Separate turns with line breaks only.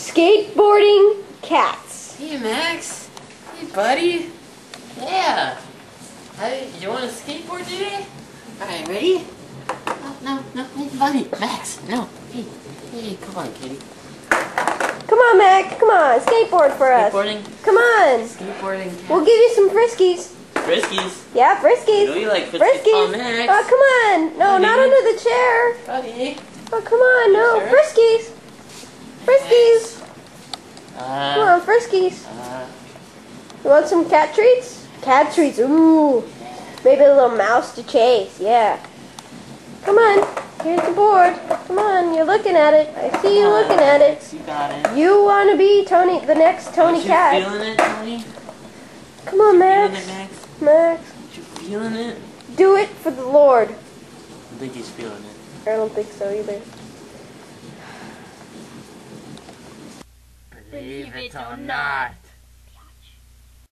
Skateboarding cats.
Hey Max. Hey buddy. Yeah. Hey, you want to skateboard today? Alright, ready? No, hey buddy. Max, no. Hey, come on, kitty.
Come on, Mac. Come on, skateboard for us.
Skateboarding?
Come on.
Skateboarding. Cats.
We'll give you some friskies.
Friskies?
Yeah, friskies.
You know you like friskies. Oh, Max.
Oh, come on. No,
Buddy.
not under the chair.
Buddy.
Oh, come on. No,
Sure?
friskies. Friskies. Come on,
Max.
friskies. You want some cat treats? Cat treats. Ooh. Maybe a little mouse to chase. Yeah. Come on. Here's the board. Come on. You're looking at it. I see you looking at it.
You got it.
You want to be Tony, the next Tony Cat.
You feeling it, Tony?
Come on, Max.
Feeling it, Max?
Max.
You feeling it?
Do it for the Lord.
I think he's feeling it.
I don't think so either.
Believe it or not.